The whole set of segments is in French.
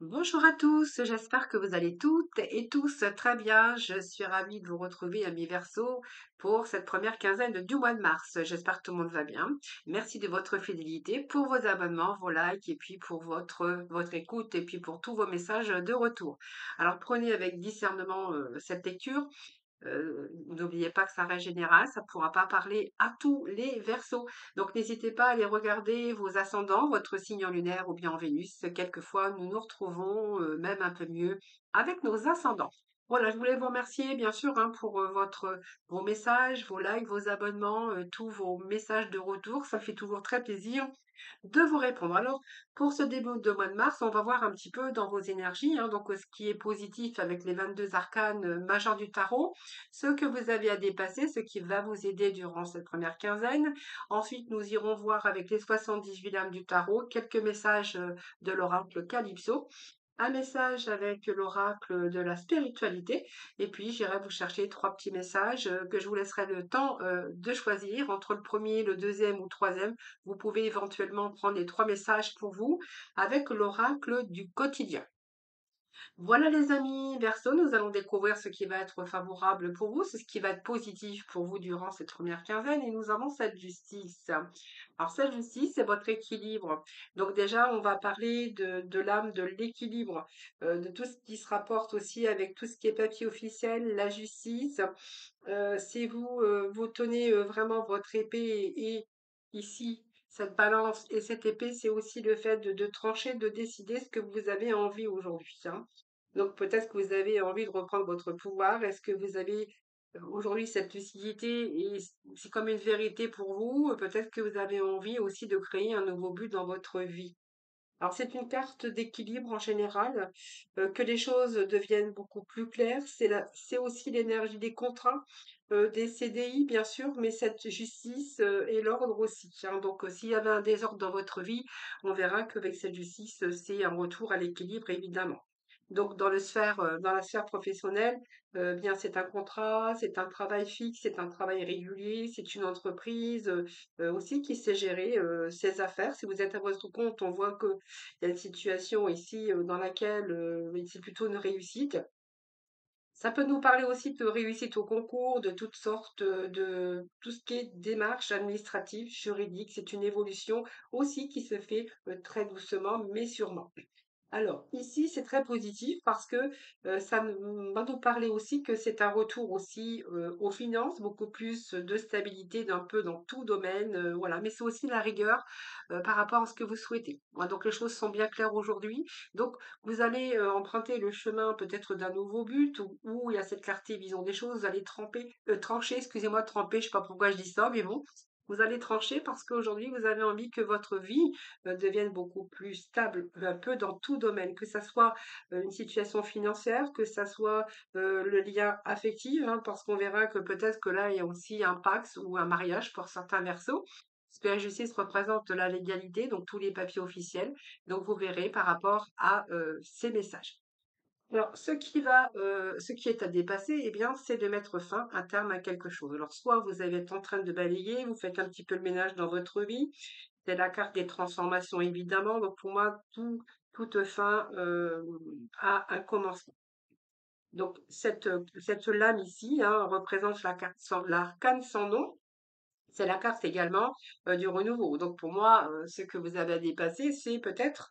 Bonjour à tous, j'espère que vous allez toutes et tous très bien. Je suis ravie de vous retrouver, amis Verseau, pour cette première quinzaine du mois de mars. J'espère que tout le monde va bien. Merci de votre fidélité, pour vos abonnements, vos likes et puis pour votre écoute et puis pour tous vos messages de retour. Alors prenez avec discernement cette lecture. N'oubliez pas que ça reste général, ça ne pourra pas parler à tous les Verseaux. Donc n'hésitez pas à aller regarder vos ascendants, votre signe en lunaire ou bien en Vénus. Quelquefois, nous nous retrouvons même un peu mieux avec nos ascendants. Voilà, je voulais vous remercier bien sûr hein, pour vos messages, vos likes, vos abonnements, tous vos messages de retour. Ça fait toujours très plaisir de vous répondre. Alors, pour ce début de mois de mars, on va voir un petit peu dans vos énergies, hein, donc ce qui est positif avec les 22 arcanes majeurs du tarot, ce que vous avez à dépasser, ce qui va vous aider durant cette première quinzaine. Ensuite, nous irons voir avec les 78 lames du tarot quelques messages de l'oracle Calypso. Un message avec l'oracle de la spiritualité. Et puis, j'irai vous chercher trois petits messages que je vous laisserai le temps de choisir entre le premier, le deuxième ou le troisième. Vous pouvez éventuellement prendre les trois messages pour vous avec l'oracle du quotidien. Voilà les amis Verseau, nous allons découvrir ce qui va être favorable pour vous, ce qui va être positif pour vous durant cette première quinzaine et nous avons cette justice. Alors cette justice, c'est votre équilibre. Donc déjà, on va parler de l'âme, de l'équilibre, de tout ce qui se rapporte aussi avec tout ce qui est papier officiel, la justice. Si vous tenez vraiment votre épée et ici, cette balance et cette épée, c'est aussi le fait de trancher, de décider ce que vous avez envie aujourd'hui, hein. Donc peut-être que vous avez envie de reprendre votre pouvoir. Est-ce que vous avez aujourd'hui cette lucidité et c'est comme une vérité pour vous? Peut-être que vous avez envie aussi de créer un nouveau but dans votre vie. Alors c'est une carte d'équilibre en général, que les choses deviennent beaucoup plus claires. C'est aussi l'énergie des contrats, des CDI bien sûr, mais cette justice et l'ordre aussi, hein. Donc s'il y avait un désordre dans votre vie, on verra qu'avec cette justice, c'est un retour à l'équilibre évidemment. Donc dans la sphère professionnelle, bien c'est un contrat, c'est un travail fixe, c'est un travail régulier, c'est une entreprise aussi qui sait gérer ses affaires. Si vous êtes à votre compte, on voit qu'il y a une situation ici dans laquelle c'est plutôt une réussite. Ça peut nous parler aussi de réussite au concours, de toutes sortes de tout ce qui est démarche administrative, juridique. C'est une évolution aussi qui se fait très doucement, mais sûrement. Alors, ici, c'est très positif parce que va nous parler aussi que c'est un retour aussi aux finances, beaucoup plus de stabilité d'un peu dans tout domaine, voilà. Mais c'est aussi la rigueur par rapport à ce que vous souhaitez. Voilà, donc les choses sont bien claires aujourd'hui. Donc, vous allez emprunter le chemin peut-être d'un nouveau but où il y a cette clarté, vision des choses. Vous allez trancher, excusez-moi, tremper, je sais pas pourquoi je dis ça, mais bon. Vous allez trancher parce qu'aujourd'hui, vous avez envie que votre vie deviennent beaucoup plus stables un peu dans tout domaine, que ça soit une situation financière, que ça soit le lien affectif, hein, parce qu'on verra que peut-être que là, il y a aussi un Pax ou un mariage pour certains versos. Parce que la justice représente la légalité, donc tous les papiers officiels. Donc vous verrez par rapport à ces messages. Alors, ce qui est à dépasser, eh bien, c'est de mettre fin, un terme à quelque chose. Alors, soit vous êtes en train de balayer, vous faites un petit peu le ménage dans votre vie, c'est la carte des transformations, évidemment. Donc, pour moi, toute fin a un commencement. Donc, cette lame ici hein, représente l'arcane sans nom. C'est la carte également du renouveau. Donc, pour moi, ce que vous avez à dépasser, c'est peut-être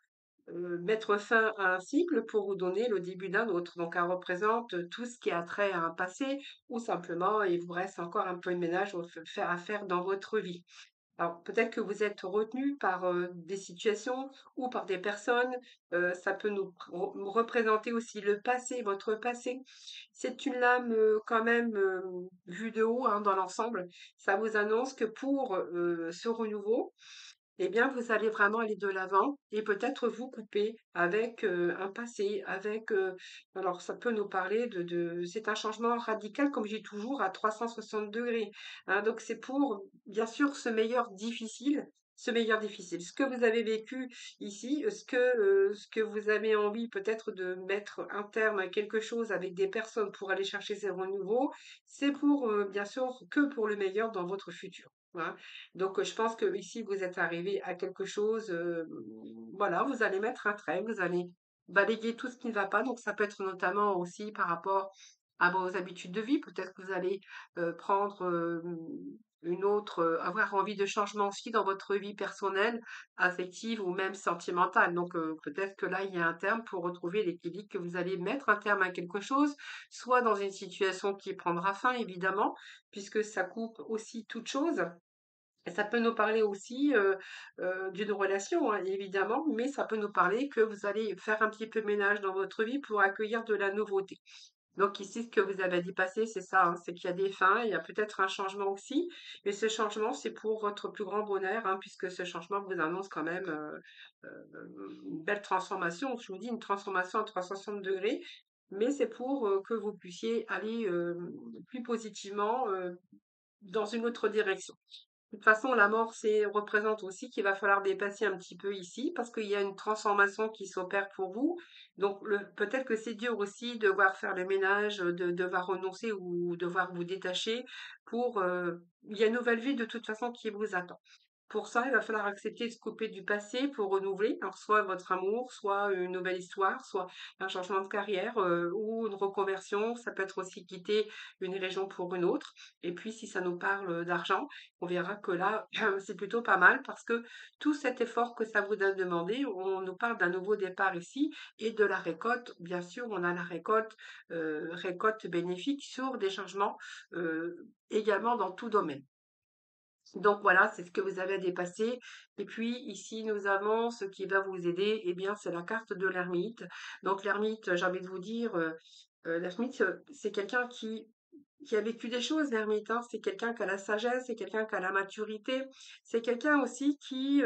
mettre fin à un cycle pour vous donner le début d'un autre. Donc, elle représente tout ce qui a trait à un passé ou simplement il vous reste encore un peu de ménage à faire dans votre vie. Alors, peut-être que vous êtes retenu par des situations ou par des personnes. Ça peut nous représenter aussi le passé, votre passé. C'est une lame quand même vue de haut hein, dans l'ensemble. Ça vous annonce que pour ce renouveau, eh bien, vous allez vraiment aller de l'avant et peut-être vous couper avec un passé, avec alors ça peut nous parler c'est un changement radical, comme je dis toujours, à 360 degrés. Hein. Donc c'est pour, bien sûr, ce meilleur difficile. Ce que vous avez vécu ici, ce que vous avez envie peut-être de mettre un terme à quelque chose avec des personnes pour aller chercher ces renouveaux, c'est pour, bien sûr, que pour le meilleur dans votre futur. Voilà. Donc, je pense que ici, vous êtes arrivé à quelque chose, voilà, vous allez mettre un trait, vous allez balayer tout ce qui ne va pas. Donc ça peut être notamment aussi par rapport à vos habitudes de vie. Peut-être que vous allez prendre une autre, avoir envie de changement aussi dans votre vie personnelle, affective ou même sentimentale. Donc peut-être que là, il y a un terme pour retrouver l'équilibre, que vous allez mettre un terme à quelque chose, soit dans une situation qui prendra fin, évidemment, puisque ça coupe aussi toute chose. Et ça peut nous parler aussi d'une relation, hein, évidemment, mais ça peut nous parler que vous allez faire un petit peu ménage dans votre vie pour accueillir de la nouveauté. Donc ici, ce que vous avez dit passer, c'est ça, hein, c'est qu'il y a des fins, il y a peut-être un changement aussi, et ce changement, c'est pour votre plus grand bonheur, hein, puisque ce changement vous annonce quand même une belle transformation. Je vous dis une transformation à 360 degrés, mais c'est pour que vous puissiez aller plus positivement dans une autre direction. De toute façon, la mort, c'est représente aussi qu'il va falloir dépasser un petit peu ici parce qu'il y a une transformation qui s'opère pour vous. Donc, peut-être que c'est dur aussi de devoir faire le ménage, de devoir renoncer ou devoir vous détacher pour, il y a une nouvelle vie de toute façon qui vous attend. Pour ça, il va falloir accepter de se couper du passé pour renouveler, alors soit votre amour, soit une nouvelle histoire, soit un changement de carrière ou une reconversion. Ça peut être aussi quitter une région pour une autre. Et puis, si ça nous parle d'argent, on verra que là, c'est plutôt pas mal parce que tout cet effort que ça vous a demandé, on nous parle d'un nouveau départ ici et de la récolte. Bien sûr, on a la récolte bénéfique sur des changements également dans tout domaine. Donc voilà, c'est ce que vous avez à dépasser. Et puis ici, nous avons ce qui va vous aider, eh bien, c'est la carte de l'ermite. Donc l'ermite, j'ai envie de vous dire, l'ermite, c'est quelqu'un qui a vécu des choses, l'ermite, hein. C'est quelqu'un qui a la sagesse, c'est quelqu'un qui a la maturité, c'est quelqu'un aussi qui,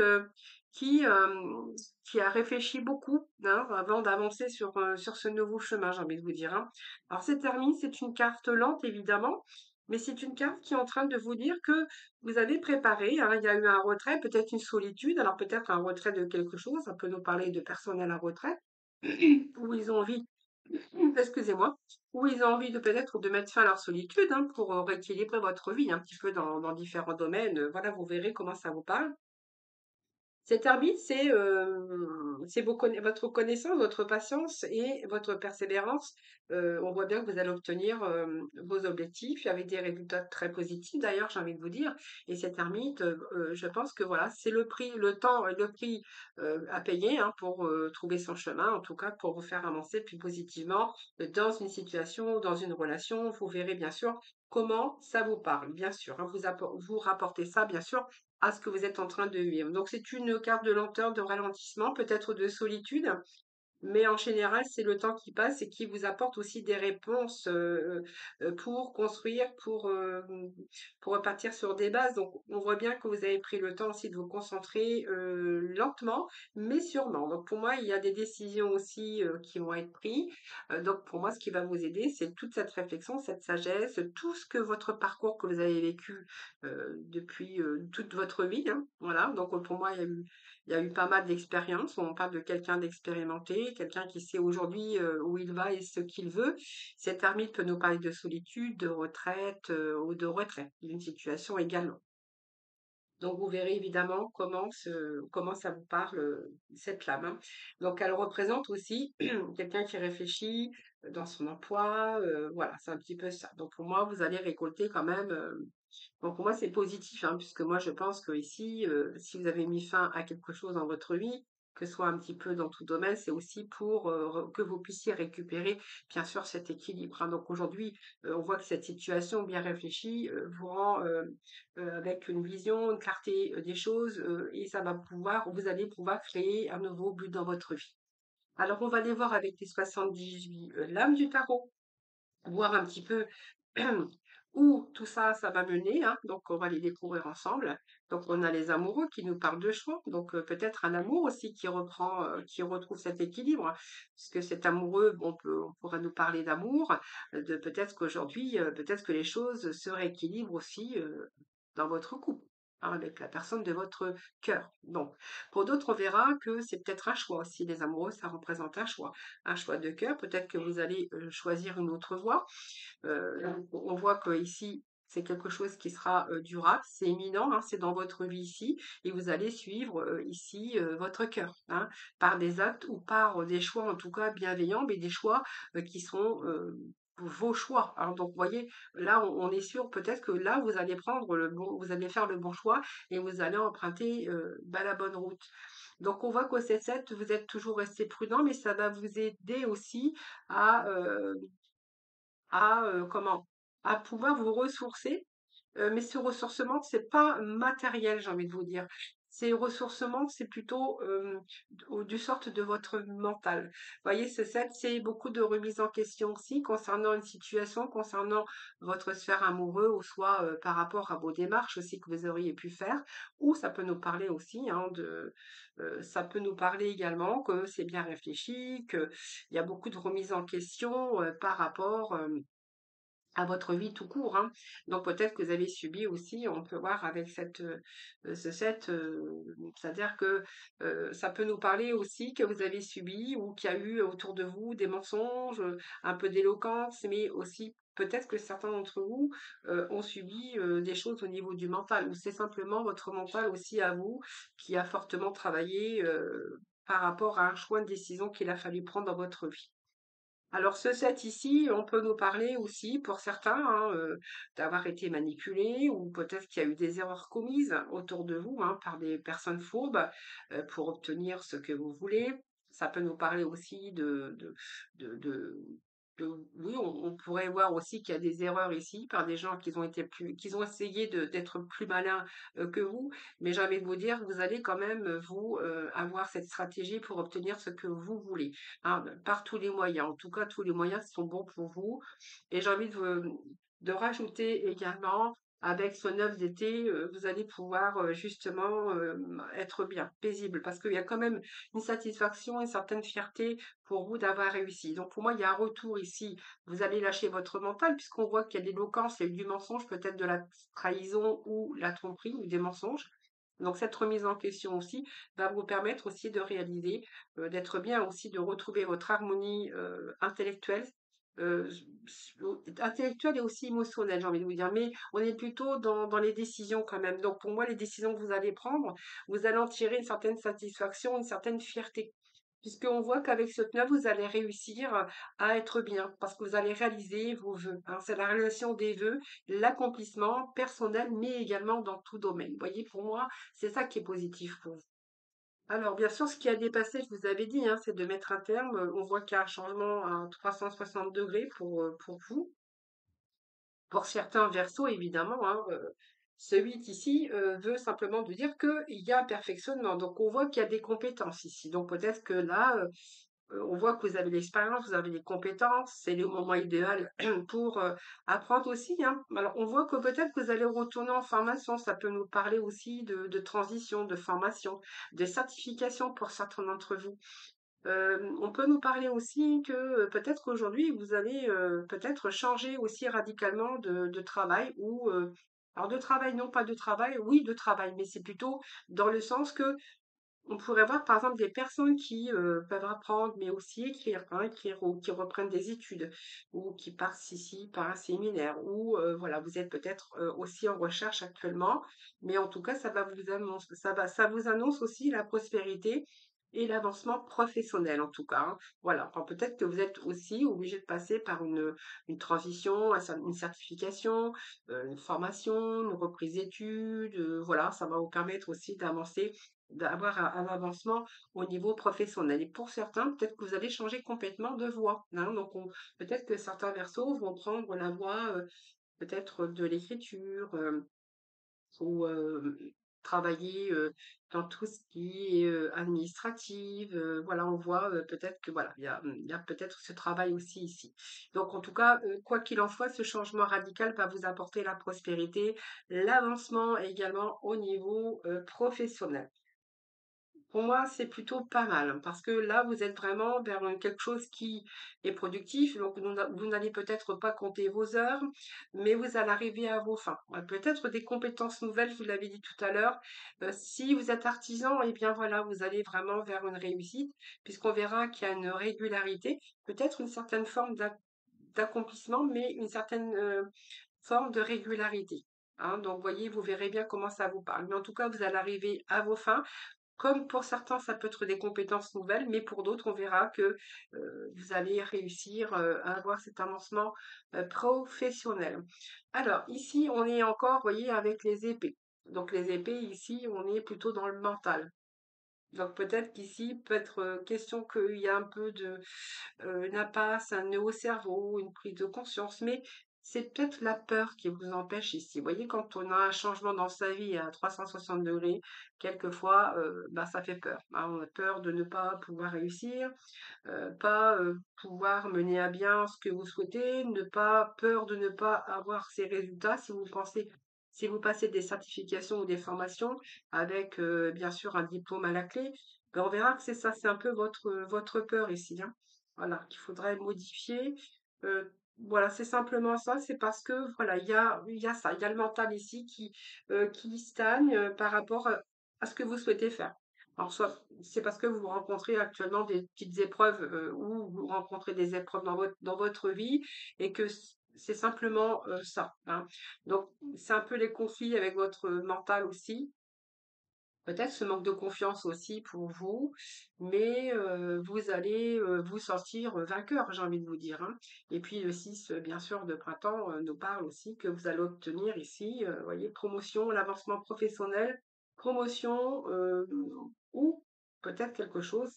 qui a réfléchi beaucoup, hein, avant d'avancer sur ce nouveau chemin, j'ai envie de vous dire, hein. Alors cet ermite, c'est une carte lente, évidemment, mais c'est une carte qui est en train de vous dire que vous avez préparé, hein, il y a eu un retrait, peut-être une solitude, alors peut-être un retrait de quelque chose, ça peut nous parler de personnes à la retraite, où ils ont envie, excusez-moi, où ils ont envie de peut-être de mettre fin à leur solitude, hein, pour rééquilibrer votre vie un petit peu dans différents domaines. Voilà, vous verrez comment ça vous parle. Cet arbitre, c'est votre connaissance, votre patience et votre persévérance. On voit bien que vous allez obtenir vos objectifs avec des résultats très positifs d'ailleurs, j'ai envie de vous dire. Et cet ermite, je pense que voilà, c'est le prix, le temps, le prix à payer, hein, pour trouver son chemin, en tout cas pour vous faire avancer plus positivement dans une situation, dans une relation. Vous verrez bien sûr comment ça vous parle, bien sûr, hein. Vous rapportez ça, bien sûr, à ce que vous êtes en train de vivre. Donc c'est une carte de lenteur, de ralentissement, peut-être de solitude, mais en général, c'est le temps qui passe et qui vous apporte aussi des réponses pour construire, pour repartir sur des bases. Donc, on voit bien que vous avez pris le temps aussi de vous concentrer lentement, mais sûrement. Donc, pour moi, il y a des décisions aussi qui vont être prises. Donc, pour moi, ce qui va vous aider, c'est toute cette réflexion, cette sagesse, tout ce que votre parcours que vous avez vécu depuis toute votre vie, hein. Voilà. Donc, pour moi, il y a eu pas mal d'expériences. On parle de quelqu'un d'expérimenté, quelqu'un qui sait aujourd'hui où il va et ce qu'il veut. Cet ermite peut nous parler de solitude, de retraite ou de retrait d'une situation également. Donc, vous verrez évidemment comment ça vous parle, cette flamme, hein. Donc, elle représente aussi quelqu'un qui réfléchit dans son emploi. Voilà, c'est un petit peu ça. Donc, pour moi, vous allez récolter quand même. Bon, pour moi, c'est positif, hein, puisque moi, je pense que ici, si vous avez mis fin à quelque chose dans votre vie, que ce soit un petit peu dans tout domaine, c'est aussi pour que vous puissiez récupérer, bien sûr, cet équilibre, hein. Donc aujourd'hui, on voit que cette situation bien réfléchie vous rend avec une vision, une clarté des choses, et ça va pouvoir, vous allez pouvoir créer un nouveau but dans votre vie. Alors, on va aller voir avec les 78 lames du tarot, voir un petit peu où tout ça, ça va mener, hein. Donc, on va les découvrir ensemble. Donc, on a les amoureux qui nous parlent de choix. Donc, peut-être un amour aussi qui retrouve cet équilibre. Puisque cet amoureux, on pourrait nous parler d'amour, de peut-être qu'aujourd'hui, peut-être que les choses se rééquilibrent aussi dans votre couple, hein, avec la personne de votre cœur. Donc, pour d'autres, on verra que c'est peut-être un choix aussi. Les amoureux, ça représente un choix de cœur. Peut-être que vous allez choisir une autre voie. On voit que ici, C'est quelque chose qui sera durable, c'est éminent, hein, c'est dans votre vie ici, et vous allez suivre ici votre cœur, hein, par des actes ou par des choix en tout cas bienveillants, mais des choix qui sont vos choix, hein. Donc, vous voyez, là, on est sûr peut-être que là, vous allez prendre le bon, vous allez faire le bon choix et vous allez emprunter la bonne route. Donc, on voit qu'au C7, vous êtes toujours resté prudent, mais ça va vous aider aussi à, comment? À pouvoir vous ressourcer, mais ce ressourcement, c'est pas matériel, j'ai envie de vous dire. C'est ressourcement, c'est plutôt, du sorte de votre mental. Vous voyez, c'est beaucoup de remise en question aussi concernant une situation, concernant votre sphère amoureux ou soit, par rapport à vos démarches aussi que vous auriez pu faire. Ou ça peut nous parler aussi, hein, ça peut nous parler également que c'est bien réfléchi, qu'il y a beaucoup de remise en question, par rapport, à votre vie tout court, hein. Donc peut-être que vous avez subi aussi, on peut voir avec ce 7, c'est-à-dire que ça peut nous parler aussi que vous avez subi ou qu'il y a eu autour de vous des mensonges, un peu d'éloquence, mais aussi peut-être que certains d'entre vous ont subi des choses au niveau du mental, ou c'est simplement votre mental aussi à vous qui a fortement travaillé par rapport à un choix de décision qu'il a fallu prendre dans votre vie. Alors ce set ici, on peut nous parler aussi pour certains, hein, d'avoir été manipulés ou peut-être qu'il y a eu des erreurs commises autour de vous, hein, par des personnes fourbes, pour obtenir ce que vous voulez. Ça peut nous parler aussi de de de oui, on pourrait voir aussi qu'il y a des erreurs ici par des gens qui ont essayé d'être plus malins, que vous. Mais j'ai envie de vous dire, vous allez quand même, vous, avoir cette stratégie pour obtenir ce que vous voulez, hein, par tous les moyens. En tout cas, tous les moyens sont bons pour vous. Et j'ai envie de rajouter également, avec ce 9 d'été, vous allez pouvoir justement être bien, paisible, parce qu'il y a quand même une satisfaction, une certaine fierté pour vous d'avoir réussi. Donc pour moi, il y a un retour ici. Vous allez lâcher votre mental, puisqu'on voit qu'il y a de l'éloquence, il y a eu du mensonge, peut-être de la trahison ou la tromperie ou des mensonges. Donc cette remise en question aussi va vous permettre aussi de réaliser, d'être bien aussi, de retrouver votre harmonie intellectuelle, euh, intellectuelle et aussi émotionnelle, j'ai envie de vous dire. Mais on est plutôt dans les décisions quand même. Donc pour moi, les décisions que vous allez prendre, vous allez en tirer une certaine satisfaction, une certaine fierté. Puisqu'on voit qu'avec ce 9, vous allez réussir à être bien, parce que vous allez réaliser vos vœux, hein. C'est la réalisation des vœux, l'accomplissement personnel, mais également dans tout domaine. Vous voyez, pour moi, c'est ça qui est positif pour vous. Alors, bien sûr, ce qui a dépassé, je vous avais dit, hein, c'est de mettre un terme. On voit qu'il y a un changement à 360 degrés pour vous. Pour certains versos, évidemment, hein, ce 8 ici veut simplement de dire qu'il y a un perfectionnement. Donc, on voit qu'il y a des compétences ici. Donc, peut-être que là, on voit que vous avez l'expérience, vous avez les compétences, c'est le moment idéal pour apprendre aussi, hein. Alors, on voit que peut-être que vous allez retourner en formation. Ça peut nous parler aussi de transition, de formation, de certification pour certains d'entre vous. On peut nous parler aussi que peut-être qu'aujourd'hui, vous allez peut-être changer aussi radicalement de travail ou alors de travail, non pas de travail, oui de travail, mais c'est plutôt dans le sens que on pourrait voir par exemple des personnes qui peuvent apprendre, mais aussi écrire, hein, écrire ou qui reprennent des études ou qui participent à un séminaire ou voilà, vous êtes peut-être aussi en recherche actuellement, mais en tout cas, ça vous annonce aussi la prospérité et l'avancement professionnel en tout cas, hein. Voilà, alors peut-être que vous êtes aussi obligé de passer par une transition, une certification, une formation, une reprise d'études, voilà, ça va vous permettre aussi d'avancer, d'avoir un avancement au niveau professionnel. Et pour certains, peut-être que vous allez changer complètement de voie, hein. Donc, peut-être que certains versos vont prendre la voie peut-être de l'écriture ou travailler dans tout ce qui est administratif. Voilà, on voit peut-être que voilà, il y a peut-être ce travail aussi ici. Donc, en tout cas, quoi qu'il en soit, ce changement radical va vous apporter la prospérité, l'avancement également au niveau professionnel. Pour moi, c'est plutôt pas mal, hein, parce que là, vous êtes vraiment vers quelque chose qui est productif. Donc, vous n'allez peut-être pas compter vos heures, mais vous allez arriver à vos fins. Peut-être des compétences nouvelles, je vous l'avez dit tout à l'heure. Si vous êtes artisan, eh bien voilà, vous allez vraiment vers une réussite, puisqu'on verra qu'il y a une régularité, peut-être une certaine forme d'accomplissement, mais une certaine forme de régularité. Hein. Donc, voyez, vous verrez bien comment ça vous parle. Mais en tout cas, vous allez arriver à vos fins. Comme pour certains, ça peut être des compétences nouvelles, mais pour d'autres, on verra que vous allez réussir à avoir cet avancement professionnel. Alors, ici, on est encore, voyez, avec les épées. Donc, les épées, ici, on est plutôt dans le mental. Donc, peut-être qu'ici, peut être question qu'il y a un peu de une impasse, un nœud au cerveau, une prise de conscience, mais c'est peut-être la peur qui vous empêche ici. Vous voyez, quand on a un changement dans sa vie à 360 degrés, quelquefois, bah, ça fait peur. Hein. On a peur de ne pas pouvoir réussir, pas pouvoir mener à bien ce que vous souhaitez, ne pas peur de ne pas avoir ces résultats si vous pensez. Si vous passez des certifications ou des formations avec bien sûr un diplôme à la clé, ben on verra que c'est ça, c'est un peu votre peur ici, hein. Voilà, qu'il faudrait modifier. Voilà, c'est simplement ça, c'est parce que voilà, il y a ça, il y a le mental ici qui stagne par rapport à ce que vous souhaitez faire. Alors, soit c'est parce que vous rencontrez actuellement des petites épreuves ou vous rencontrez des épreuves dans votre vie et que c'est simplement ça. Hein. Donc, c'est un peu les conflits avec votre mental aussi. Peut-être ce manque de confiance aussi pour vous, mais vous allez vous sortir vainqueur, j'ai envie de vous dire. Hein. Et puis le 6, bien sûr, de printemps nous parle aussi que vous allez obtenir ici, voyez, promotion, l'avancement professionnel, promotion ou peut-être quelque chose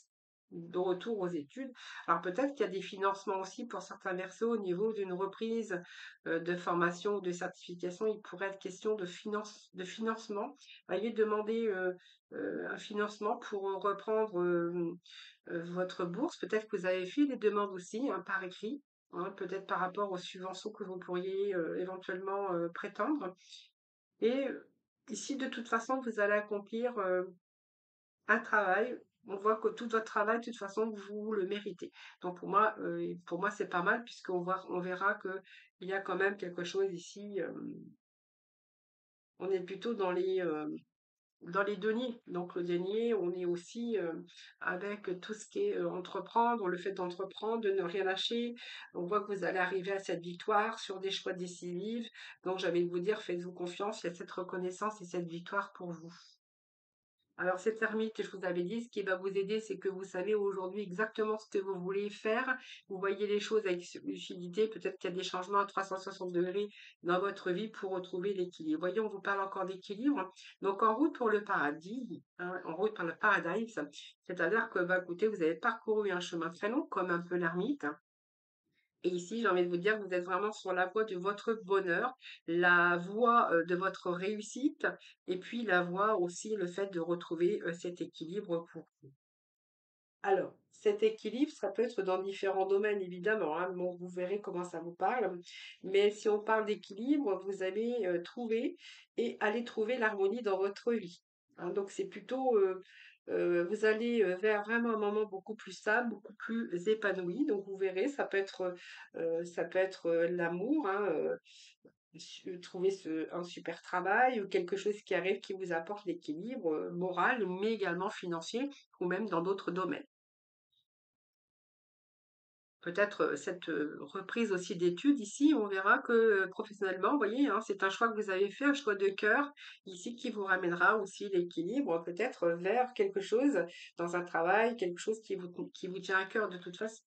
de retour aux études. Alors peut-être qu'il y a des financements aussi pour certains verseaux au niveau d'une reprise de formation ou de certification. Il pourrait être question de financement. Voyez, demander un financement pour reprendre votre bourse. Peut-être que vous avez fait des demandes aussi hein, par écrit, hein, peut-être par rapport aux subventions que vous pourriez éventuellement prétendre. Et ici, de toute façon, vous allez accomplir un travail. On voit que tout votre travail, de toute façon, vous le méritez. Donc pour moi, c'est pas mal on verra que il y a quand même quelque chose ici. On est plutôt dans les deniers. Donc le denier, on est aussi avec tout ce qui est entreprendre, le fait d'entreprendre, de ne rien lâcher. On voit que vous allez arriver à cette victoire sur des choix décisifs. Donc j'avais de vous dire, faites-vous confiance, il y a cette reconnaissance et cette victoire pour vous. Alors, cette ermite, je vous avais dit, ce qui va vous aider, c'est que vous savez aujourd'hui exactement ce que vous voulez faire. Vous voyez les choses avec lucidité. Peut-être qu'il y a des changements à 360 degrés dans votre vie pour retrouver l'équilibre. Voyez, on vous parle encore d'équilibre. Donc, en route pour le paradis, hein, en route pour le paradise, c'est-à-dire que, bah, écoutez, vous avez parcouru un chemin très long, comme un peu l'ermite. Et ici, j'ai envie de vous dire que vous êtes vraiment sur la voie de votre bonheur, la voie de votre réussite, et puis la voie aussi, le fait de retrouver cet équilibre pour vous. Alors, cet équilibre, ça peut être dans différents domaines, évidemment. Hein. Bon, vous verrez comment ça vous parle. Mais si on parle d'équilibre, vous allez trouver et aller trouver l'harmonie dans votre vie. Hein. Donc, c'est plutôt, vous allez vers vraiment un moment beaucoup plus stable, beaucoup plus épanoui. Donc, vous verrez, ça peut être l'amour, hein, trouver un super travail ou quelque chose qui arrive qui vous apporte l'équilibre moral, mais également financier ou même dans d'autres domaines. Peut-être cette reprise aussi d'études ici, on verra que professionnellement, vous voyez, hein, c'est un choix que vous avez fait, un choix de cœur ici qui vous ramènera aussi l'équilibre, peut-être vers quelque chose dans un travail, quelque chose qui vous tient à cœur de toute façon.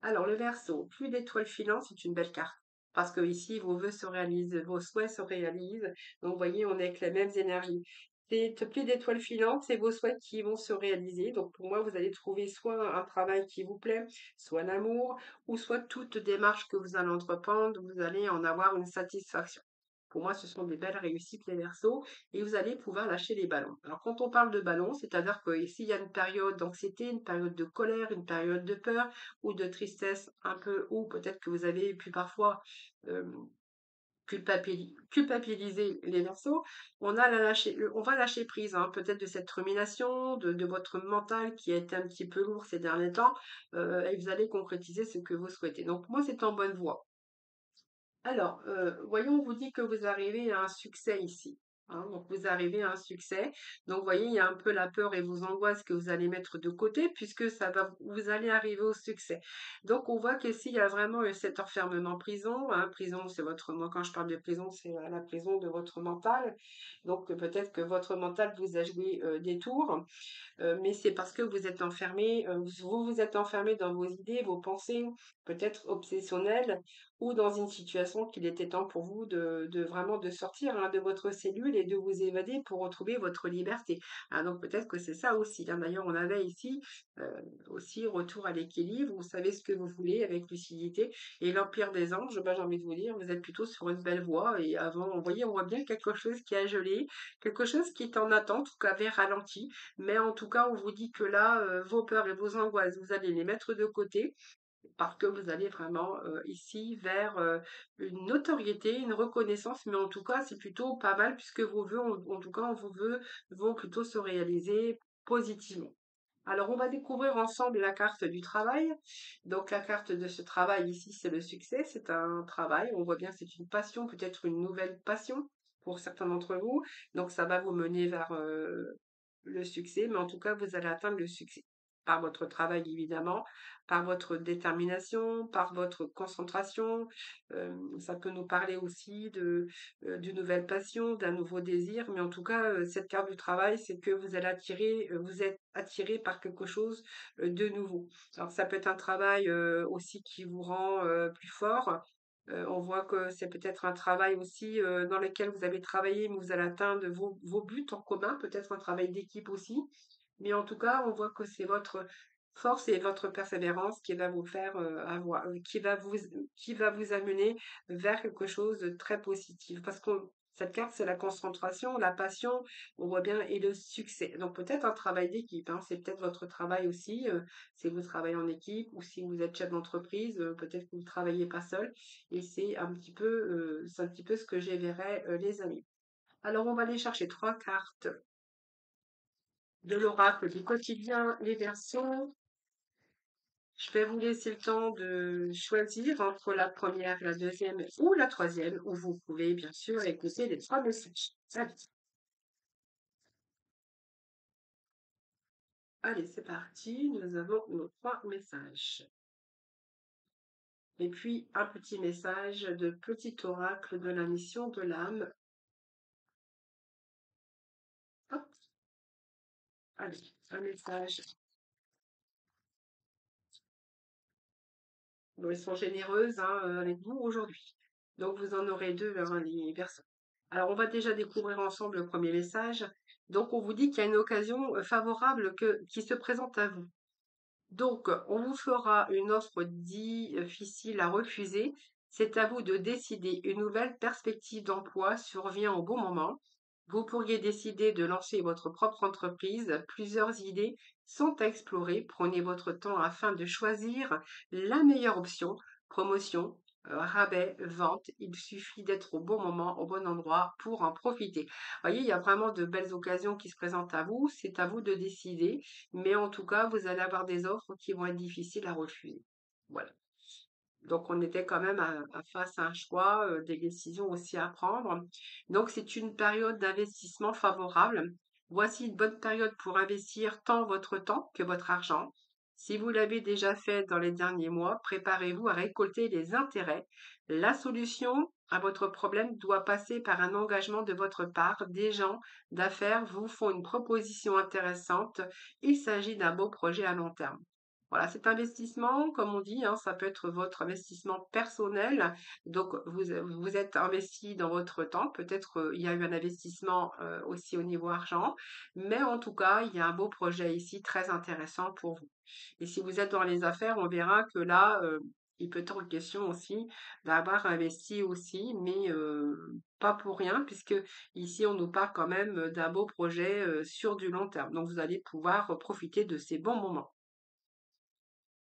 Alors, le Verseau, plus d'étoiles filantes, c'est une belle carte. Parce que ici, vos vœux se réalisent, vos souhaits se réalisent. Donc, vous voyez, on est avec les mêmes énergies. C'est plus d'étoiles filantes, c'est vos souhaits qui vont se réaliser. Donc, pour moi, vous allez trouver soit un travail qui vous plaît, soit l'amour, ou soit toute démarche que vous allez entreprendre, vous allez en avoir une satisfaction. Pour moi, ce sont des belles réussites, les Verseaux, et vous allez pouvoir lâcher les ballons. Alors, quand on parle de ballons, c'est-à-dire que s'il y a une période d'anxiété, une période de colère, une période de peur ou de tristesse un peu, ou peut-être que vous avez pu parfois euh, culpabiliser les Verseaux, on va lâcher prise, hein, peut-être de cette rumination, de votre mental qui a été un petit peu lourd ces derniers temps, et vous allez concrétiser ce que vous souhaitez. Donc, moi, c'est en bonne voie. Alors, voyons, on vous dit que vous arrivez à un succès ici. Hein, donc vous arrivez à un succès. Donc vous voyez, il y a un peu la peur et vos angoisses que vous allez mettre de côté puisque vous allez arriver au succès. Donc on voit qu'ici, il y a vraiment cet enfermement prison, hein. Prison, c'est moi quand je parle de prison, c'est la prison de votre mental. Donc peut-être que votre mental vous a joué des tours. Mais c'est parce que vous êtes enfermé, vous vous êtes enfermé dans vos idées, vos pensées, peut-être obsessionnelles, ou dans une situation qu'il était temps pour vous de vraiment de sortir, hein, de votre cellule et de vous évader pour retrouver votre liberté. Ah, donc peut-être que c'est ça aussi, hein. D'ailleurs, on avait ici aussi retour à l'équilibre. Vous savez ce que vous voulez avec lucidité. Et l'Empire des anges, j'ai envie de vous dire, vous êtes plutôt sur une belle voie. Et avant, vous voyez, on voit bien quelque chose qui a gelé, quelque chose qui est en attente, ou qui avait ralenti. Mais en tout cas, on vous dit que là, vos peurs et vos angoisses, vous allez les mettre de côté parce que vous allez vraiment ici vers une notoriété, une reconnaissance, mais en tout cas, c'est plutôt pas mal puisque vos vœux, en tout cas, vos vœux vont plutôt se réaliser positivement. Alors, on va découvrir ensemble la carte du travail. Donc, la carte de ce travail ici, c'est le succès. C'est un travail. On voit bien, c'est une passion, peut-être une nouvelle passion pour certains d'entre vous. Donc, ça va vous mener vers le succès, mais en tout cas, vous allez atteindre le succès par votre travail, évidemment, par votre détermination, par votre concentration. Ça peut nous parler aussi d'une nouvelle passion, d'un nouveau désir, mais en tout cas, cette carte du travail, c'est que vous êtes attiré par quelque chose de nouveau. Alors, ça peut être un travail aussi qui vous rend plus fort. On voit que c'est peut-être un travail aussi dans lequel vous avez travaillé, mais vous allez atteindre vos buts en commun, peut-être un travail d'équipe aussi. Mais en tout cas, on voit que c'est votre force et votre persévérance qui va vous faire avoir, qui va vous amener vers quelque chose de très positif. Parce que cette carte, c'est la concentration, la passion, on voit bien, et le succès. Donc peut-être un travail d'équipe, hein, c'est peut-être votre travail aussi, si vous travaillez en équipe ou si vous êtes chef d'entreprise, peut-être que vous ne travaillez pas seul. Et c'est un petit peu ce que j'éverrais, les amis. Alors on va aller chercher trois cartes de l'oracle du quotidien, les versions. Je vais vous laisser le temps de choisir entre la première, la deuxième ou la troisième, où vous pouvez bien sûr écouter les trois messages. Allez, c'est parti. Nous avons nos trois messages. Et puis un petit message de petit oracle de la mission de l'âme. Hop, allez, un message. Bon, elles sont généreuses hein, avec vous aujourd'hui. Donc vous en aurez deux, hein, les personnes. Alors on va déjà découvrir ensemble le premier message. Donc on vous dit qu'il y a une occasion favorable qui se présente à vous. Donc on vous fera une offre difficile à refuser. C'est à vous de décider. Une nouvelle perspective d'emploi survient au bon moment. Vous pourriez décider de lancer votre propre entreprise. Plusieurs idées sont à explorer. Prenez votre temps afin de choisir la meilleure option. Promotion, rabais, vente. Il suffit d'être au bon moment, au bon endroit pour en profiter. Vous voyez, il y a vraiment de belles occasions qui se présentent à vous. C'est à vous de décider. Mais en tout cas, vous allez avoir des offres qui vont être difficiles à refuser. Voilà. Donc, on était quand même face à un choix, des décisions aussi à prendre. Donc, c'est une période d'investissement favorable. Voici une bonne période pour investir tant votre temps que votre argent. Si vous l'avez déjà fait dans les derniers mois, préparez-vous à récolter les intérêts. La solution à votre problème doit passer par un engagement de votre part. Des gens d'affaires vous font une proposition intéressante. Il s'agit d'un beau projet à long terme. Voilà, cet investissement, comme on dit, hein, ça peut être votre investissement personnel. Donc, vous êtes investi dans votre temps. Peut-être il y a eu un investissement aussi au niveau argent. Mais en tout cas, il y a un beau projet ici très intéressant pour vous. Et si vous êtes dans les affaires, on verra que là, il peut être question aussi d'avoir investi aussi, mais pas pour rien, puisque ici, on nous parle quand même d'un beau projet sur du long terme. Donc, vous allez pouvoir profiter de ces bons moments.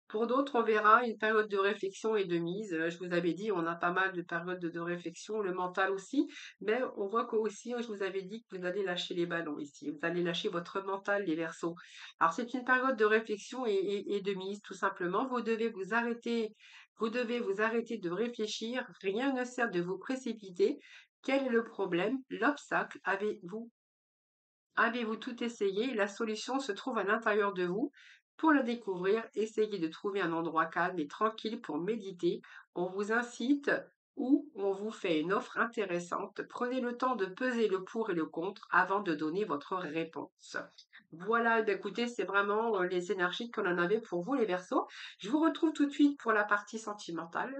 Pour d'autres, on verra une période de réflexion et de mise. Je vous avais dit, on a pas mal de périodes de réflexion, le mental aussi, mais on voit qu'aussi, je vous avais dit que vous allez lâcher les ballons ici. Vous allez lâcher votre mental, les Verseaux. Alors, c'est une période de réflexion et de mise, tout simplement. Vous devez vous arrêter de réfléchir. Rien ne sert de vous précipiter. Quel est le problème, l'obstacle? Avez-vous tout essayé? La solution se trouve à l'intérieur de vous. Pour la découvrir, essayez de trouver un endroit calme et tranquille pour méditer. On vous incite ou on vous fait une offre intéressante. Prenez le temps de peser le pour et le contre avant de donner votre réponse. Voilà, eh bien, écoutez, c'est vraiment les énergies qu'on en avait pour vous, les Verseaux. Je vous retrouve tout de suite pour la partie sentimentale.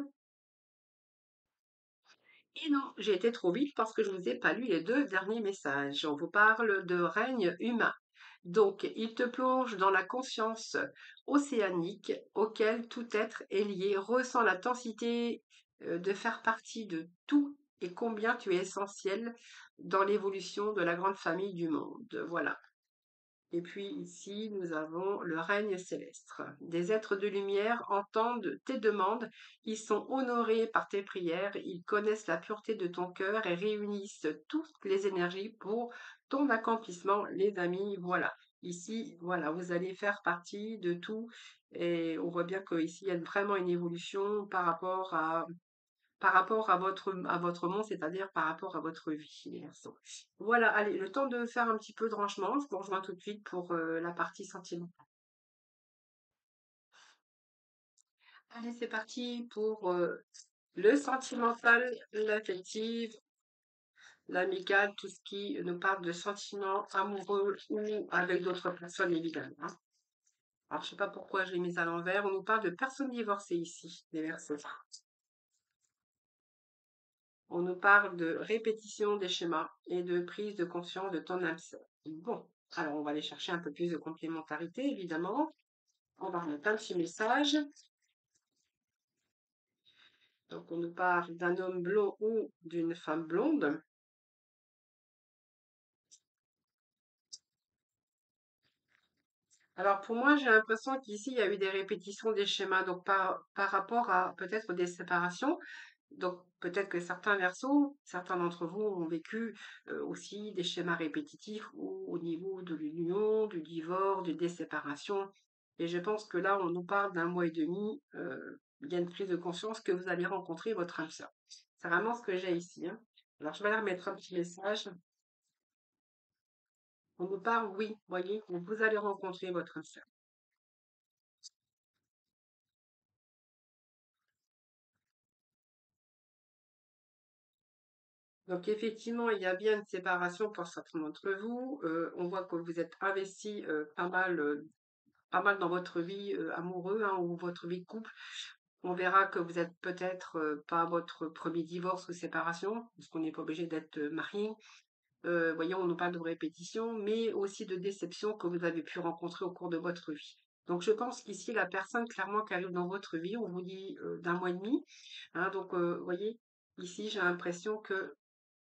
Et non, j'ai été trop vite parce que je ne vous ai pas lu les deux derniers messages. On vous parle de règne humain. Donc, il te plonge dans la conscience océanique auquel tout être est lié, ressent la densité de faire partie de tout et combien tu es essentiel dans l'évolution de la grande famille du monde. Voilà. Et puis ici, nous avons le règne céleste. Des êtres de lumière entendent tes demandes, ils sont honorés par tes prières, ils connaissent la pureté de ton cœur et réunissent toutes les énergies pour ton accomplissement, les amis. Voilà. Ici, voilà, vous allez faire partie de tout et on voit bien qu'ici, il y a vraiment une évolution par rapport à votre monde, c'est-à-dire par rapport à votre vie, les Verseaux. Voilà, allez, le temps de faire un petit peu de rangement. Je vous rejoins tout de suite pour la partie sentimentale. Allez, c'est parti pour le sentimental, l'affectif, l'amical, tout ce qui nous parle de sentiments amoureux ou avec d'autres personnes, évidemment, hein. Alors, je sais pas pourquoi je l'ai mise à l'envers. On nous parle de personnes divorcées ici, les Verseaux. On nous parle de répétition des schémas et de prise de conscience de ton âme sœur. Bon, alors on va aller chercher un peu plus de complémentarité, évidemment. On va remettre un petit message. Donc on nous parle d'un homme blond ou d'une femme blonde. Alors pour moi, j'ai l'impression qu'ici, il y a eu des répétitions des schémas, donc par rapport à peut-être des séparations. Donc peut-être que certains versos, certains d'entre vous ont vécu aussi des schémas répétitifs au niveau de l'union, du divorce, des séparations. Et je pense que là, on nous parle d'un mois et demi. Il y a une prise de conscience que vous allez rencontrer votre âme sœur. C'est vraiment ce que j'ai ici, hein. Alors je vais leur mettre un petit message. On nous parle, oui, voyez, vous allez rencontrer votre âme sœur. Donc effectivement, il y a bien une séparation pour certains d'entre vous. On voit que vous êtes investis pas mal dans votre vie amoureuse, hein, ou votre vie de couple. On verra que vous êtes peut-être pas à votre premier divorce ou séparation, parce qu'on n'est pas obligé d'être marié. Voyons, on nous parle de répétition, mais aussi de déception que vous avez pu rencontrer au cours de votre vie. Donc je pense qu'ici, la personne clairement qui arrive dans votre vie, on vous dit d'un mois et demi, hein, donc vous voyez, ici j'ai l'impression que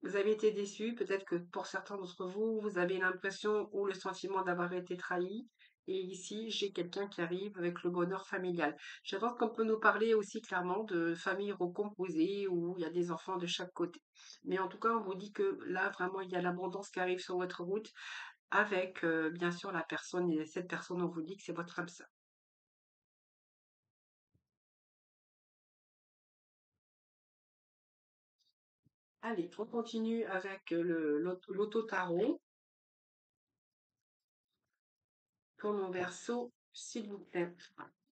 vous avez été déçu, peut-être que pour certains d'entre vous, vous avez l'impression ou le sentiment d'avoir été trahi. Et ici, j'ai quelqu'un qui arrive avec le bonheur familial. Je pense qu'on peut nous parler aussi clairement de famille recomposée où il y a des enfants de chaque côté. Mais en tout cas, on vous dit que là, vraiment, il y a l'abondance qui arrive sur votre route avec, bien sûr, la personne et cette personne, on vous dit que c'est votre âme sœur. Allez, on continue avec l'auto-tarot pour nos versos, s'il vous plaît,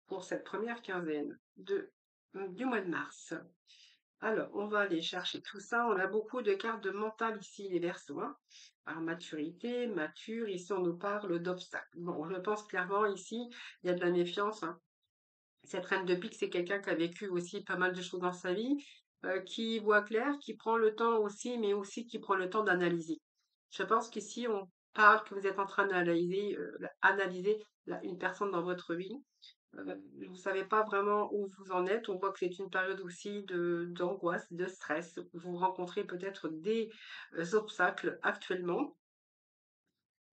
pour cette première quinzaine du mois de mars. Alors, on va aller chercher tout ça. On a beaucoup de cartes de mental ici, les versos, hein. Alors, maturité, mature, ici on nous parle d'obstacles. Bon, je pense clairement ici, il y a de la méfiance, hein. Cette reine de pique, c'est quelqu'un qui a vécu aussi pas mal de choses dans sa vie, qui voit clair, qui prend le temps aussi, mais aussi qui prend le temps d'analyser. Je pense qu'ici, on parle que vous êtes en train d'analyser une personne dans votre vie. Vous ne savez pas vraiment où vous en êtes. On voit que c'est une période aussi d'angoisse, de stress. Vous rencontrez peut-être des obstacles actuellement.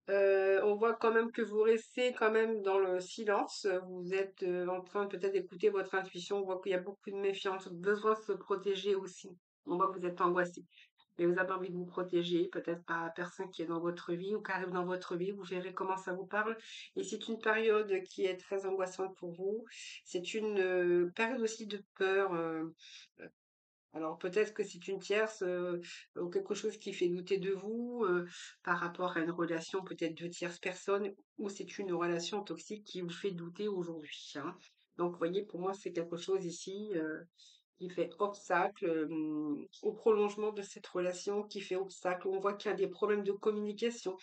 On voit quand même que vous restez quand même dans le silence. Vous êtes en train peut-être d'écouter votre intuition. On voit qu'il y a beaucoup de méfiance, besoin de se protéger aussi. On voit que vous êtes angoissé. Mais vous avez envie de vous protéger, peut-être par la personne qui est dans votre vie ou qui arrive dans votre vie. Vous verrez comment ça vous parle. Et c'est une période qui est très angoissante pour vous. C'est une période aussi de peur. Alors peut-être que c'est une tierce ou quelque chose qui fait douter de vous par rapport à une relation peut-être de tierce personne ou c'est une relation toxique qui vous fait douter aujourd'hui, hein. Donc, vous voyez, pour moi, c'est quelque chose ici qui fait obstacle au prolongement de cette relation, qui fait obstacle. On voit qu'il y a des problèmes de communication,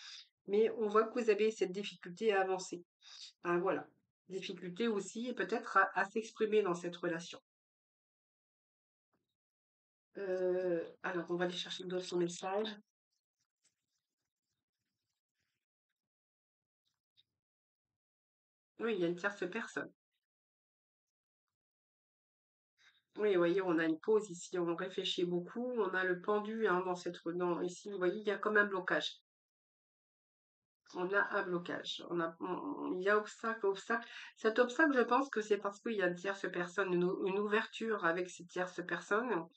mais on voit que vous avez cette difficulté à avancer. Hein, voilà. Difficulté aussi peut-être à s'exprimer dans cette relation. Alors, on va aller chercher d'autres messages. Oui, il y a une tierce personne. Oui, vous voyez, on a une pause ici, on réfléchit beaucoup, on a le pendu hein, dans ici, vous voyez, il y a comme un blocage. On a un blocage. Il y a obstacle, obstacle. Cet obstacle, je pense que c'est parce qu'il y a une tierce personne, une ouverture avec cette tierce personne.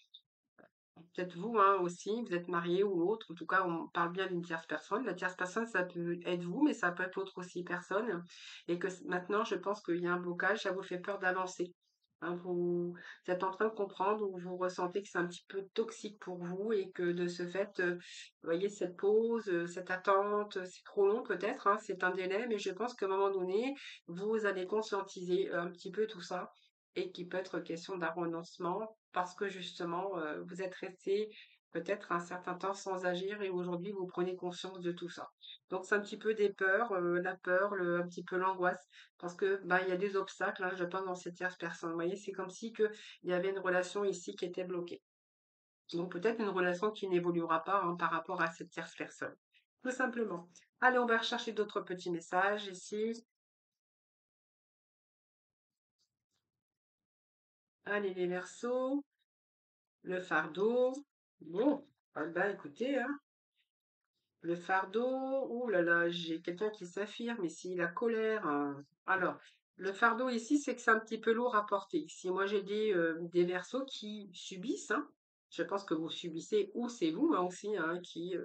Peut-être vous hein, aussi, vous êtes marié ou autre. En tout cas, on parle bien d'une tierce personne. La tierce personne, ça peut être vous, mais ça peut être autre aussi personne. Et que maintenant, je pense qu'il y a un blocage, ça vous fait peur d'avancer. Hein, vous êtes en train de comprendre ou vous ressentez que c'est un petit peu toxique pour vous et que de ce fait, vous voyez, cette pause, cette attente, c'est trop long peut-être, hein, c'est un délai, mais je pense qu'à un moment donné, vous allez conscientiser un petit peu tout ça et qu'il peut être question d'un renoncement parce que justement, vous êtes resté peut-être un certain temps sans agir et aujourd'hui vous prenez conscience de tout ça. Donc c'est un petit peu des peurs, la peur, un petit peu l'angoisse, parce que bah, il y a des obstacles, hein, je pense, dans cette tierce personne. Vous voyez, c'est comme si que il y avait une relation ici qui était bloquée. Donc peut-être une relation qui n'évoluera pas hein, par rapport à cette tierce personne. Tout simplement. Allez, on va rechercher d'autres petits messages ici. Allez, les Verseaux, le fardeau. Bon, ah ben écoutez, hein, le fardeau, ouh là là, j'ai quelqu'un qui s'affirme ici, la colère, hein. Alors, le fardeau ici, c'est que c'est un petit peu lourd à porter. Ici, moi, j'ai des versos qui subissent, hein. Je pense que vous subissez, ou c'est vous hein, aussi, hein, qui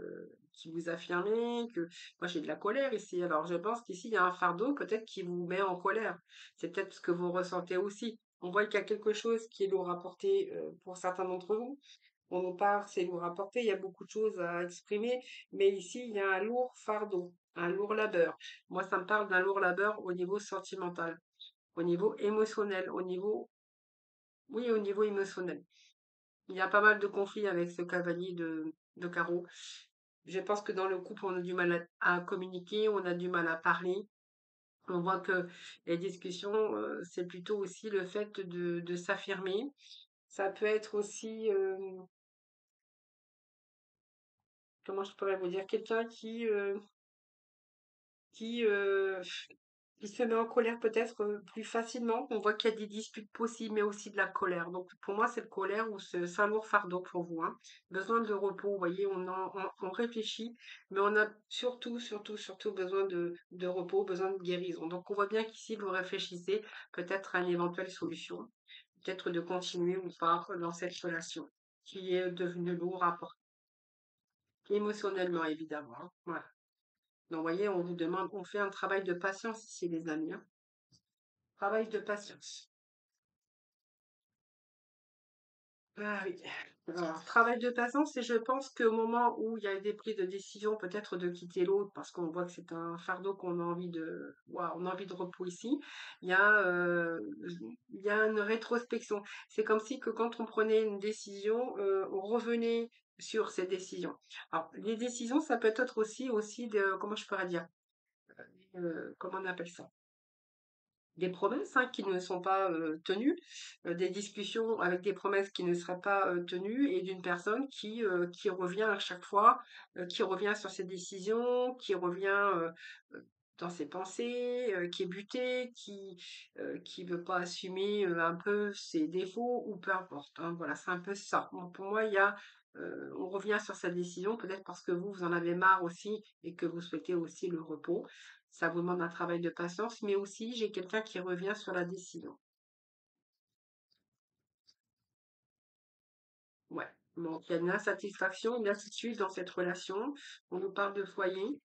vous affirmez que moi j'ai de la colère ici. Alors, je pense qu'ici, il y a un fardeau peut-être qui vous met en colère. C'est peut-être ce que vous ressentez aussi. On voit qu'il y a quelque chose qui est lourd à porter pour certains d'entre vous. On nous parle, c'est lourd à porter, il y a beaucoup de choses à exprimer, mais ici, il y a un lourd fardeau, un lourd labeur. Moi, ça me parle d'un lourd labeur au niveau sentimental, au niveau émotionnel, oui, au niveau émotionnel. Il y a pas mal de conflits avec ce cavalier de carreau. Je pense que dans le couple, on a du mal à communiquer, on a du mal à parler. On voit que les discussions, c'est plutôt aussi le fait de s'affirmer. Ça peut être aussi, comment je pourrais vous dire, quelqu'un qui, heu, qui se met en colère peut-être, plus facilement. On voit qu'il y a des disputes possibles, mais aussi de la colère. Donc pour moi, c'est colère ou c'est un lourd fardeau pour vous, hein. Besoin de repos, vous voyez, on réfléchit, mais on a surtout, surtout, surtout besoin de repos, besoin de guérison. Donc on voit bien qu'ici, vous réfléchissez peut-être à une éventuelle solution, peut-être de continuer ou pas dans cette relation qui est devenue lourde à porter, émotionnellement évidemment, hein. Voilà. Donc, vous voyez, on vous demande, on fait un travail de patience ici, les amis, hein. Travail de patience. Ah oui. Alors, travail de patience, et je pense qu'au moment où il y a des prises de décision, peut-être de quitter l'autre, parce qu'on voit que c'est un fardeau qu'on a envie waouh, on a envie de repos ici, il y a, euh, il y a une rétrospection. C'est comme si que quand on prenait une décision, on revenait sur ces décisions. Alors, les décisions, ça peut être aussi comment je pourrais dire, comment on appelle ça? Des promesses hein, qui ne sont pas tenues, des discussions avec des promesses qui ne seraient pas tenues et d'une personne qui revient à chaque fois, qui revient sur ses décisions, qui revient dans ses pensées, qui est butée, qui veut pas assumer un peu ses défauts ou peu importe, hein. Voilà, c'est un peu ça. Bon, pour moi, on revient sur sa décision, peut-être parce que vous en avez marre aussi et que vous souhaitez aussi le repos. Ça vous demande un travail de patience, mais aussi j'ai quelqu'un qui revient sur la décision. Ouais. Donc il y a une insatisfaction, une lassitude dans cette relation. On nous parle de foyer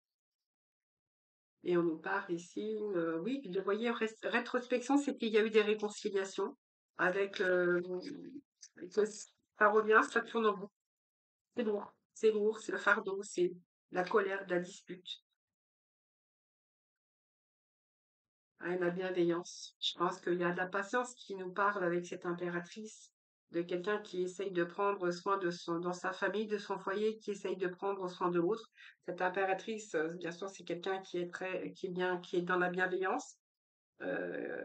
et on nous parle ici, oui, de voyez, rétrospection, c'est qu'il y a eu des réconciliations avec Ça revient, ça tourne en boucle. C'est lourd, c'est le fardeau, c'est la colère, de la dispute, hein, la bienveillance. Je pense qu'il y a de la patience qui nous parle avec cette impératrice, de quelqu'un qui essaye de prendre soin de son, dans sa famille, de son foyer, qui essaye de prendre soin de l'autre. Cette impératrice, bien sûr, c'est quelqu'un qui est qui est bien, qui est dans la bienveillance, euh,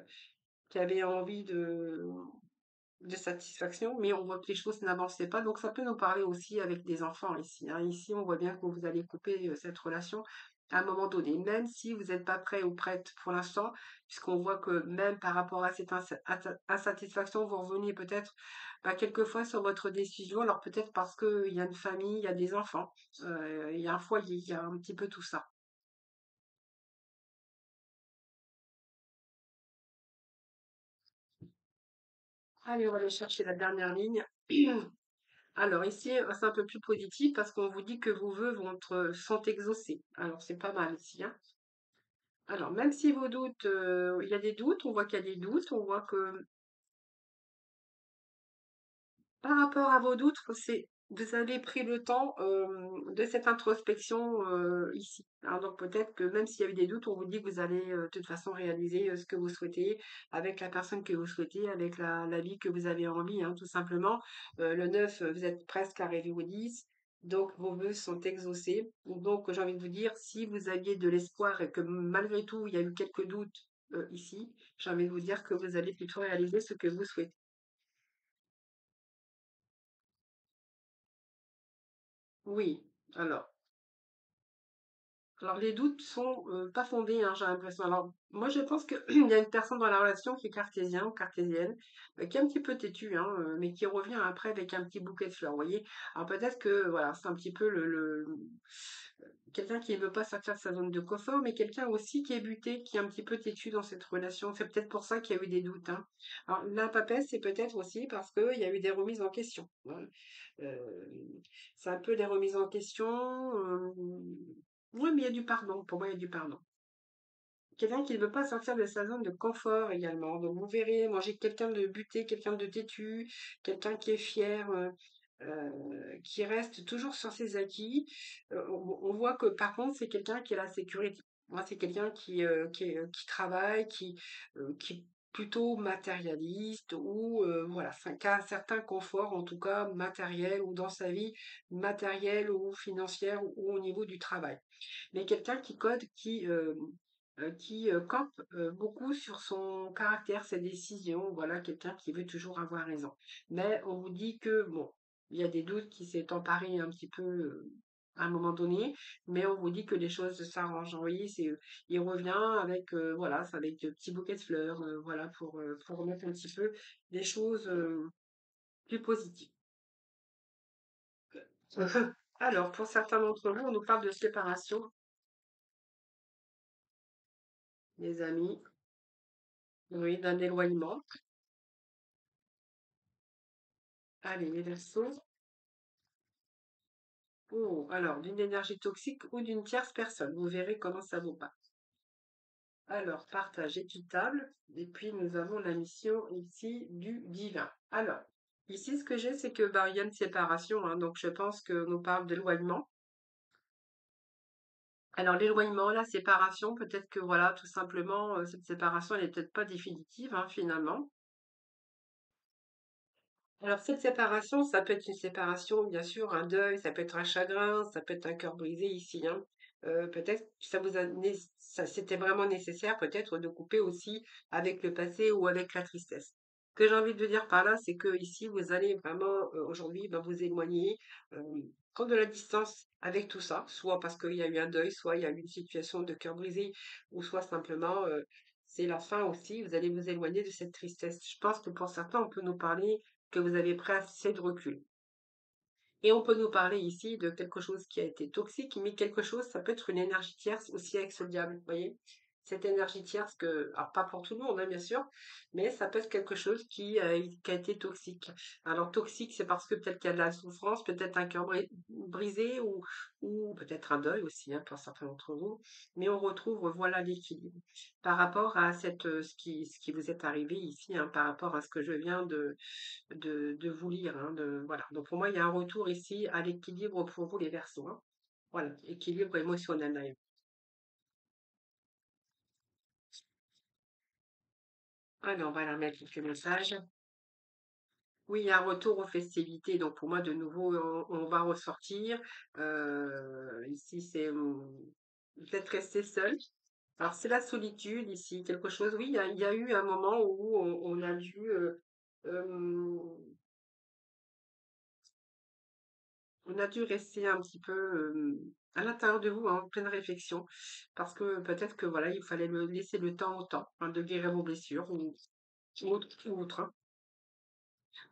qui avait envie de satisfaction, mais on voit que les choses n'avançaient pas. Donc ça peut nous parler aussi avec des enfants ici, hein. Ici, on voit bien que vous allez couper cette relation à un moment donné, même si vous n'êtes pas prêt ou prête pour l'instant, puisqu'on voit que même par rapport à cette insatisfaction, vous revenez peut-être quelquefois sur votre décision. Alors peut-être parce qu'il y a une famille, il y a des enfants, il y a un foyer, il y a un petit peu tout ça. Allez, on va aller chercher la dernière ligne. Alors ici, c'est un peu plus positif parce qu'on vous dit que vos vœux sont exaucés. Alors c'est pas mal ici, hein. Alors même si vos doutes, il y a des doutes, on voit qu'il y a des doutes, on voit que par rapport à vos doutes, c'est vous avez pris le temps de cette introspection ici, hein. Donc peut-être que même s'il y a eu des doutes, on vous dit que vous allez de toute façon réaliser ce que vous souhaitez avec la personne que vous souhaitez, avec la vie que vous avez envie, hein, tout simplement. Le 9, vous êtes presque arrivé au 10, donc vos vœux sont exaucés. Donc j'ai envie de vous dire, si vous aviez de l'espoir et que malgré tout, il y a eu quelques doutes ici, j'ai envie de vous dire que vous allez plutôt réaliser ce que vous souhaitez. Oui, alors. Alors, les doutes sont pas fondés, hein, j'ai l'impression. Alors, moi, je pense qu'il y a une personne dans la relation qui est cartésien ou cartésienne, qui est un petit peu têtue, hein, mais qui revient après avec un petit bouquet de fleurs, vous voyez. Alors, peut-être que, voilà, c'est un petit peu quelqu'un qui ne veut pas sortir de sa zone de confort, mais quelqu'un aussi qui est buté, qui est un petit peu têtu dans cette relation. C'est peut-être pour ça qu'il y a eu des doutes, hein. Alors, la papesse, c'est peut-être aussi parce qu'il y a eu des remises en question, hein. Euh, c'est un peu des remises en question. Oui, mais il y a du pardon. Pour moi, il y a du pardon. Quelqu'un qui ne veut pas sortir de sa zone de confort également. Donc, vous verrez, moi, j'ai quelqu'un de buté, quelqu'un de têtu, quelqu'un qui est fier, qui reste toujours sur ses acquis. On voit que, par contre, c'est quelqu'un qui a la sécurité. Moi, c'est quelqu'un qui travaille, qui est plutôt matérialiste ou, voilà, qui a un certain confort, en tout cas matériel ou dans sa vie matérielle ou financière ou au niveau du travail, mais quelqu'un qui code, qui campe beaucoup sur son caractère, ses décisions. Voilà, quelqu'un qui veut toujours avoir raison. Mais on vous dit que, bon, il y a des doutes qui s'est emparé un petit peu à un moment donné, mais on vous dit que les choses s'arrangent. Vous voyez, il revient avec, voilà, c'est avec de petits bouquets de fleurs, voilà, pour remettre un petit peu les choses plus positives. Alors, pour certains d'entre vous, on nous parle de séparation, les amis, oui, d'un éloignement. Allez, les Verseaux. Oh, alors, d'une énergie toxique ou d'une tierce personne. Vous verrez comment ça vous parle. Alors, partage équitable. Et puis, nous avons la mission ici du divin. Alors, ici, ce que j'ai, c'est que bah, il y a une séparation, hein, donc je pense que nous parle d'éloignement. Alors, l'éloignement, la séparation, peut-être que voilà, tout simplement, cette séparation, elle n'est peut-être pas définitive, hein, finalement. Alors, cette séparation, ça peut être une séparation, bien sûr, un deuil, ça peut être un chagrin, ça peut être un cœur brisé ici, hein. Peut-être que c'était vraiment nécessaire, peut-être, de couper aussi avec le passé ou avec la tristesse. Ce que j'ai envie de dire par là, c'est que ici, vous allez vraiment, aujourd'hui, ben, vous éloigner, euh, prendre de la distance avec tout ça, soit parce qu'il y a eu un deuil, soit il y a eu une situation de cœur brisé, ou soit simplement, c'est la fin aussi, vous allez vous éloigner de cette tristesse. Je pense que pour certains, on peut nous parler que vous avez pris assez de recul. Et on peut nous parler ici de quelque chose qui a été toxique, mais quelque chose, ça peut être une énergie tierce aussi avec ce diable, vous voyez? cette énergie tierce alors pas pour tout le monde, hein, bien sûr, mais ça peut être quelque chose qui a été toxique. Alors toxique, c'est parce que peut-être qu'il y a de la souffrance, peut-être un cœur brisé ou peut-être un deuil aussi, hein, pour certains d'entre vous. Mais on retrouve, voilà, l'équilibre par rapport à ce qui vous est arrivé ici, hein, par rapport à ce que je viens de vous lire, hein, voilà. Donc pour moi, il y a un retour ici à l'équilibre pour vous, les Verseaux, hein. Voilà, équilibre émotionnel d'ailleurs. Allez, on va la mettre quelques messages. Oui, il y a un retour aux festivités. Donc pour moi, de nouveau, on va ressortir. Ici, c'est vous êtes resté seul. Alors c'est la solitude ici, quelque chose. Oui, il y a eu un moment où on a dû euh, rester un petit peu à l'intérieur de vous, hein, en pleine réflexion, parce que peut-être que voilà, il fallait laisser le temps au temps, hein, de guérir vos blessures ou autre, hein.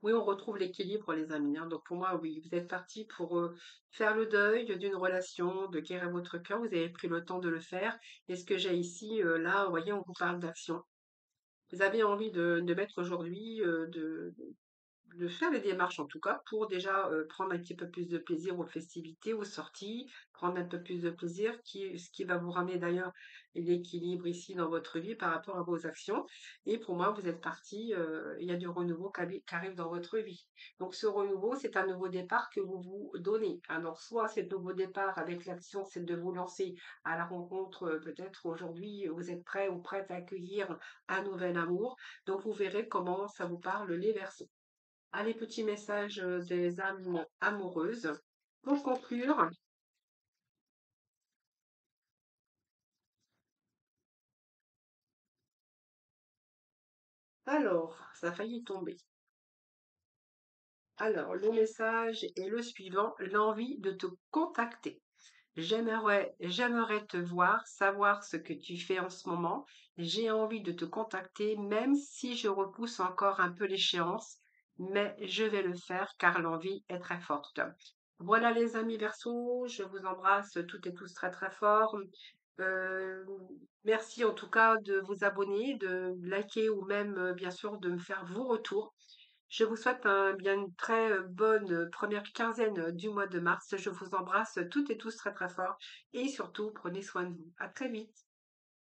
Oui, on retrouve l'équilibre, les amis, hein. Donc pour moi, oui, vous êtes partis pour faire le deuil d'une relation, de guérir votre cœur. Vous avez pris le temps de le faire. Et ce que j'ai ici, là, vous voyez, on vous parle d'action. Vous avez envie de mettre aujourd'hui, de faire les démarches en tout cas pour déjà prendre un petit peu plus de plaisir aux festivités, aux sorties, prendre un peu plus de plaisir, ce qui va vous ramener d'ailleurs l'équilibre ici dans votre vie par rapport à vos actions. Et pour moi, vous êtes parti, il y a du renouveau qui arrive dans votre vie. Donc ce renouveau, c'est un nouveau départ que vous vous donnez. Alors soit c'est le nouveau départ avec l'action, c'est de vous lancer à la rencontre, peut-être aujourd'hui, vous êtes prêt ou prête à accueillir un nouvel amour. Donc vous verrez comment ça vous parle les Verseaux. Allez, petit message des âmes amoureuses. Pour conclure, alors, ça a failli tomber. Alors, le message est le suivant, l'envie de te contacter. J'aimerais te voir, savoir ce que tu fais en ce moment. J'ai envie de te contacter, même si je repousse encore un peu l'échéance, mais je vais le faire car l'envie est très forte. Voilà les amis Verseaux, je vous embrasse toutes et tous très très fort. Euh, Merci en tout cas de vous abonner, de liker ou même bien sûr de me faire vos retours. Je vous souhaite bien une très bonne première quinzaine du mois de mars. Je vous embrasse toutes et tous très très fort et surtout prenez soin de vous. À très vite.